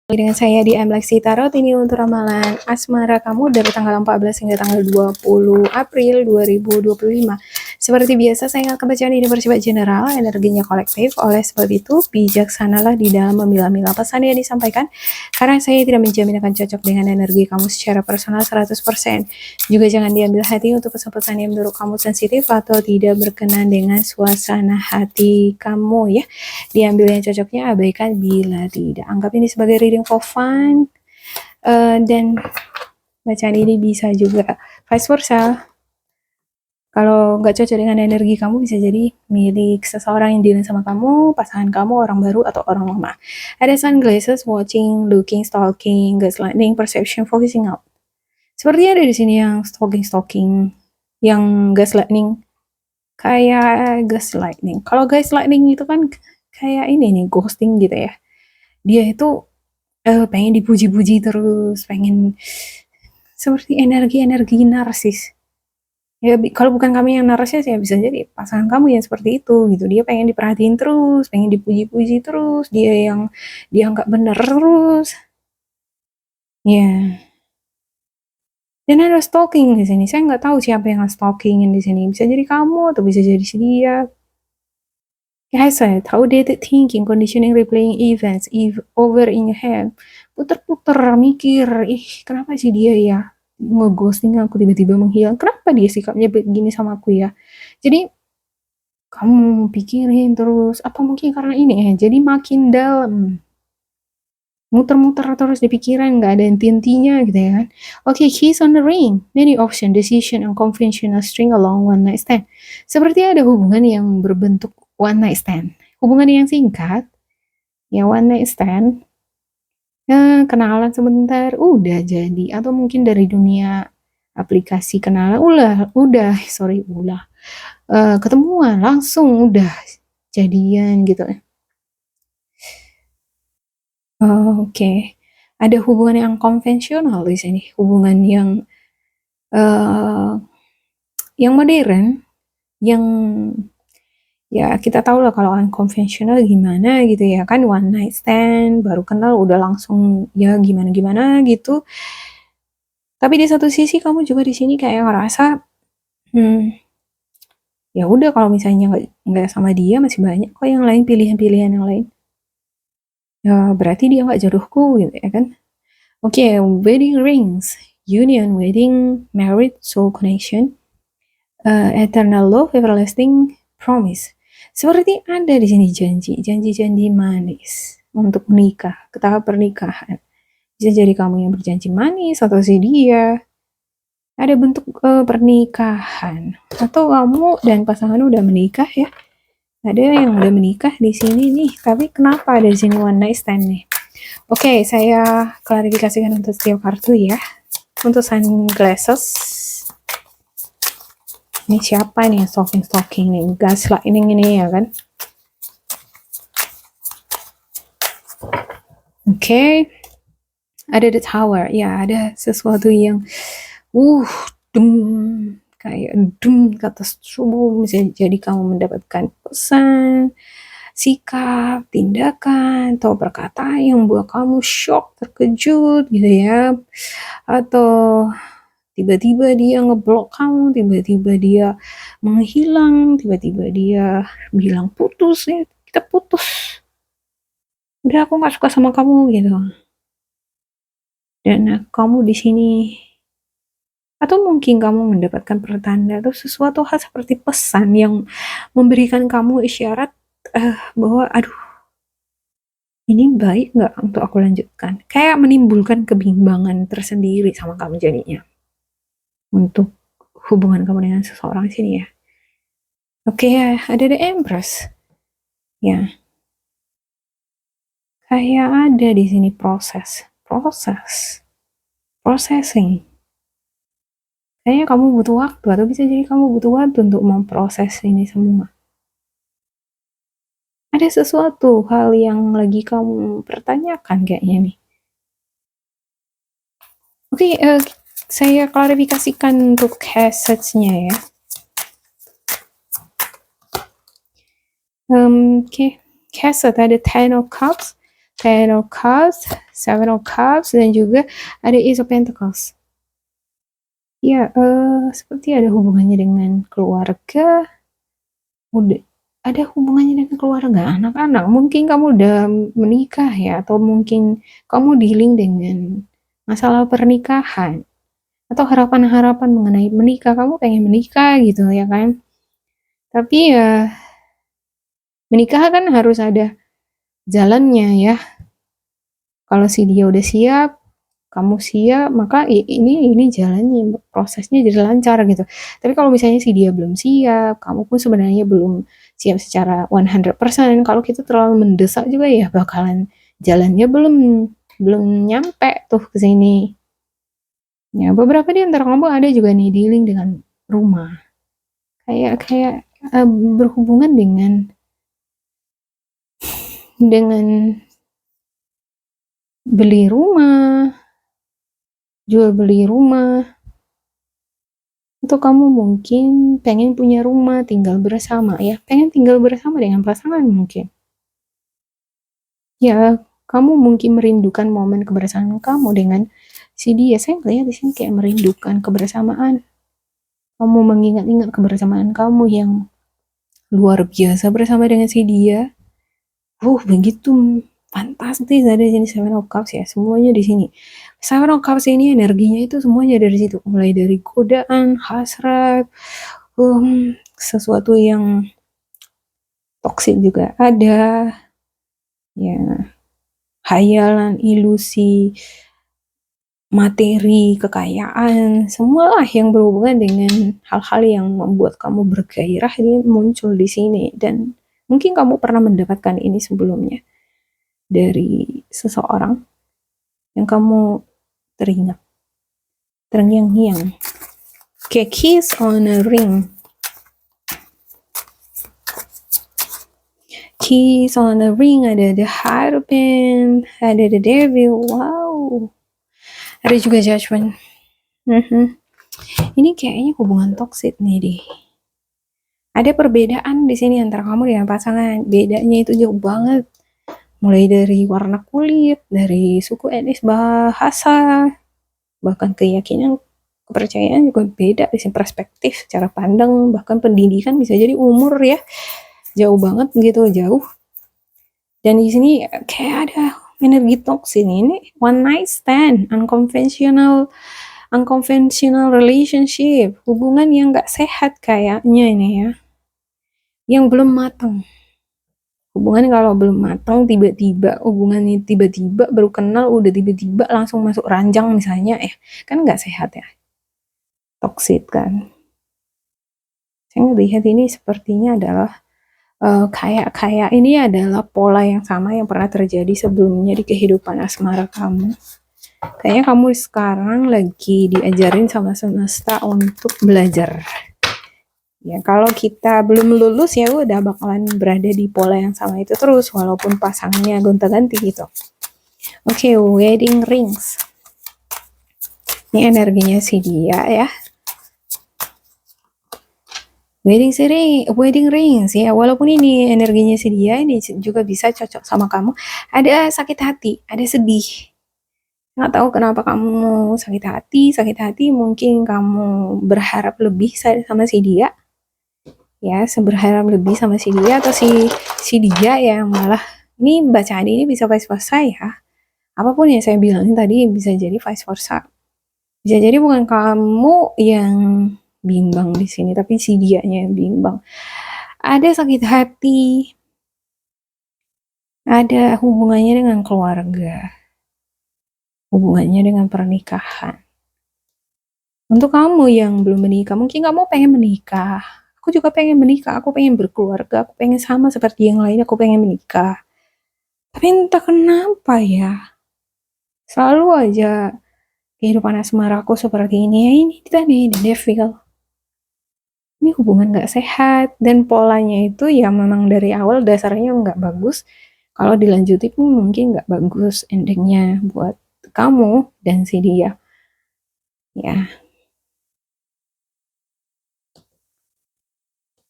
Dengan saya di Lexi Tarot, ini untuk ramalan asmara kamu dari tanggal 14 hingga tanggal 20 April 2025. Seperti biasa, saya akan bacaan ini bersifat general, energinya kolektif. Oleh sebab itu, bijaksanalah di dalam memilah-milah pesan yang disampaikan, karena saya tidak menjamin akan cocok dengan energi kamu secara personal 100%. Juga jangan diambil hati untuk pesan-pesan yang menurut kamu sensitif atau tidak berkenan dengan suasana hati kamu ya. Diambil yang cocoknya, abaikan bila tidak. Anggap ini sebagai reading for fun, dan bacaan ini bisa juga vice versa. Kalau nggak cocok dengan energi kamu, bisa jadi milik seseorang yang dealing sama kamu, pasangan kamu, orang baru, atau orang lama. Ada sunglasses, watching, looking, stalking, gaslighting, perception, focusing out. Seperti ada di sini yang stalking, yang gaslighting. Kayak gaslighting. Kalau gaslighting itu kan kayak ini nih, ghosting gitu ya. Dia itu pengen dipuji-puji terus, pengen seperti energi-energi narsis. Ya, kalau bukan kamu yang narsis ya bisa jadi pasangan kamu yang seperti itu gitu. Dia pengen diperhatiin terus, pengen dipuji-puji terus, dia yang dianggap benar terus. Ya. Dan ada stalking di sini. Saya nggak tahu siapa yang stalkingin di sini. Bisa jadi kamu atau bisa jadi si dia. Kayak I said, outdated thinking, conditioning, replaying events, over in your head. Puter-puter, mikir, kenapa sih dia ya ngeghosting aku, tiba-tiba menghilang, kenapa dia sikapnya begini sama aku ya. Jadi kamu pikirin terus, apa mungkin karena ini ya, jadi makin dalam, muter-muter terus di pikiran, nggak ada intinya gitu ya kan. Oke, keys on the ring, many option, decision, unconventional string along one night stand. Seperti ada hubungan yang berbentuk one night stand, hubungan yang singkat, ya one night stand. Kenalan sebentar, udah jadi. Atau mungkin dari dunia aplikasi kenalan, ketemuan, langsung udah jadian gitu. Oke. Ada hubungan yang konvensional di sini, hubungan yang modern, yang ya kita tahu lah kalau unconventional gimana gitu ya kan, one night stand, baru kenal udah langsung ya gimana-gimana gitu. Tapi di satu sisi kamu juga di sini kayak ngerasa, ya udah kalau misalnya nggak sama dia masih banyak kok yang lain, pilihan-pilihan yang lain. Ya berarti dia nggak jodohku gitu ya kan. Oke, wedding rings, union, wedding, married, soul connection, eternal love, everlasting promise. Seperti ada di sini janji-janji manis untuk menikah, ke tahap pernikahan. Bisa jadi kamu yang berjanji manis atau si dia. Ada bentuk pernikahan, atau kamu dan pasangan udah menikah ya. Ada yang udah menikah di sini nih, tapi kenapa ada di sini one night stand nih? Oke, saya klarifikasikan untuk setiap kartu ya. Untuk sunglasses, ini siapa nih yang stalking nih? Gaslighting ini ya kan? Oke. Ada the tower, ya ada sesuatu yang kayak kata subuh, misalnya jadi kamu mendapatkan pesan, sikap, tindakan, atau perkataan yang buat kamu shock, terkejut gitu ya, atau tiba-tiba dia ngeblok kamu, tiba-tiba dia menghilang, tiba-tiba dia bilang putus ya, kita putus, udah aku nggak suka sama kamu gitu. Dan kamu di sini, atau mungkin kamu mendapatkan pertanda atau sesuatu hal seperti pesan yang memberikan kamu isyarat bahwa aduh, ini baik nggak untuk aku lanjutkan, kayak menimbulkan kebimbangan tersendiri sama kamu jadinya untuk hubungan kamu dengan seseorang sini ya. Oke, ya ada the Empress ya, kayak ada di sini processing. Kayaknya kamu butuh waktu, atau bisa jadi kamu butuh waktu untuk memproses ini semua. Ada sesuatu hal yang lagi kamu pertanyakan kayaknya nih. Oke, saya klarifikasikan untuk message-nya ya. Oke, Cassette ada Ten of Cups, Ten of Cups, Seven of Cups, dan juga ada Ace of Pentacles. Ya, seperti ada hubungannya dengan keluarga, udah ada hubungannya dengan keluarga, anak-anak. Mungkin kamu udah menikah ya, atau mungkin kamu dealing dengan masalah pernikahan, atau harapan-harapan mengenai menikah. Kamu pengen menikah gitu ya kan? Tapi ya, menikah kan harus ada jalannya ya. Kalau si dia udah siap, kamu siap, maka ini jalannya, prosesnya jadi lancar gitu. Tapi kalau misalnya si dia belum siap, kamu pun sebenarnya belum siap secara 100%, kalau kita terlalu mendesak juga ya bakalan jalannya belum nyampe tuh ke sini. Ya, beberapa di antara kamu ada juga nih dealing dengan rumah. Kayak berhubungan dengan beli rumah, jual beli rumah, atau kamu mungkin pengen punya rumah, tinggal bersama ya, pengen tinggal bersama dengan pasangan mungkin. Ya, kamu mungkin merindukan momen kebersamaan kamu dengan si dia. Saya melihat di sini kayak merindukan kebersamaan. Kamu mengingat-ingat kebersamaan kamu yang luar biasa bersama dengan si dia. Begitu fantastis. Ada di sini Seven of Cups ya, semuanya di sini. Seven of Cups ini energinya itu semuanya dari situ, mulai dari godaan, hasrat, sesuatu yang toksik juga ada, ya, hayalan, ilusi, materi, kekayaan, semualah yang berhubungan dengan hal-hal yang membuat kamu bergairah ini muncul di sini. Dan mungkin kamu pernah mendapatkan ini sebelumnya dari seseorang yang kamu terngiang-ngiang. Kayak kiss on a ring. Kiss on a ring, ada the Hierophant, ada the Devil, wow. Ada juga Judgment. Ini kayaknya hubungan toksik nih deh. Ada perbedaan di sini antara kamu dengan pasangan. Bedanya itu jauh banget. Mulai dari warna kulit, dari suku etnis, bahasa, bahkan keyakinan, kepercayaan juga beda di sini, perspektif, cara pandang, bahkan pendidikan, bisa jadi umur ya. Jauh banget gitu, jauh. Dan di sini kayak ada energi toksik ini, one night stand, unconventional relationship, hubungan yang gak sehat kayaknya ini ya, yang belum matang. Hubungan kalau belum matang, hubungannya tiba-tiba baru kenal, udah tiba-tiba langsung masuk ranjang misalnya, kan gak sehat ya, toksik kan. Saya melihat ini sepertinya adalah kayak ini adalah pola yang sama yang pernah terjadi sebelumnya di kehidupan asmara kamu. Kayaknya kamu sekarang lagi diajarin sama semesta untuk belajar. Ya, kalau kita belum lulus ya udah bakalan berada di pola yang sama itu terus, walaupun pasangannya gonta-ganti gitu. Oke, wedding rings. Ini energinya si dia ya. Wedding rings ya, walaupun ini energinya si dia, ini juga bisa cocok sama kamu. Ada sakit hati, ada sedih. Nggak tahu kenapa kamu sakit hati mungkin kamu berharap lebih sama si dia. Ya, berharap lebih sama si dia, atau si dia yang malah, ini bacaan ini bisa vice versa ya. Apapun yang saya bilangin tadi bisa jadi vice versa. Bisa jadi bukan kamu yang bimbang di sini, tapi si dianya yang bimbang. Ada sakit hati, ada hubungannya dengan keluarga, hubungannya dengan pernikahan. Untuk kamu yang belum menikah, mungkin kamu pengen menikah. Aku juga pengen menikah, aku pengen berkeluarga, aku pengen sama seperti yang lain, aku pengen menikah. Tapi entah kenapa ya, selalu aja kehidupan asmaraku seperti ini. Ya ini tadi, the devil. Ini hubungan gak sehat, dan polanya itu ya memang dari awal dasarnya gak bagus. Kalau dilanjutin pun mungkin gak bagus endingnya buat kamu dan si dia. Ya.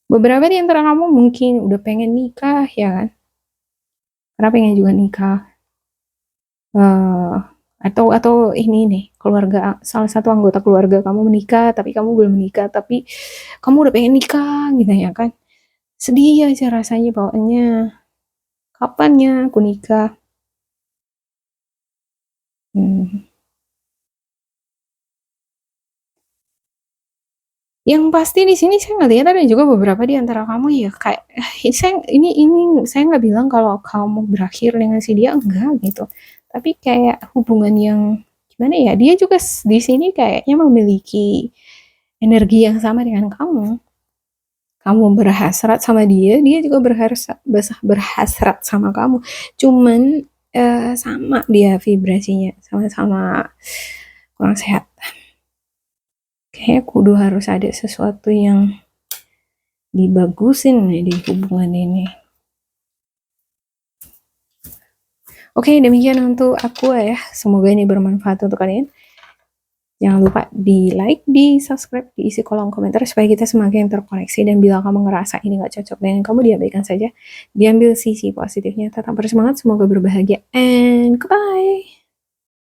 Beberapa di antara kamu mungkin udah pengen nikah ya kan? Karena pengen juga nikah. eh, atau ini nih, keluarga salah satu anggota keluarga kamu menikah tapi kamu belum menikah, tapi kamu udah pengen nikah gitu ya kan. Sedih aja rasanya bawaannya. Kapannya aku nikah? Hmm. Yang pasti di sini saya ngelihat ada juga beberapa di antara kamu ya kayak ini saya nggak bilang kalau kamu berakhir dengan si dia enggak gitu. Tapi kayak hubungan yang gimana ya? Dia juga di sini kayaknya memiliki energi yang sama dengan kamu. Kamu berhasrat sama dia, dia juga berhasrat sama kamu. Cuman sama dia vibrasinya, sama-sama kurang sehat. Kayaknya kudu harus ada sesuatu yang dibagusin nih di hubungan ini. Oke, demikian untuk aku ya. Semoga ini bermanfaat untuk kalian. Jangan lupa di like, di subscribe, diisi kolom komentar supaya kita semakin terkoneksi. Dan bila kamu ngerasa ini gak cocok dengan kamu, diabaikan saja. Diambil sisi positifnya. Tetap bersemangat, semoga berbahagia. And goodbye!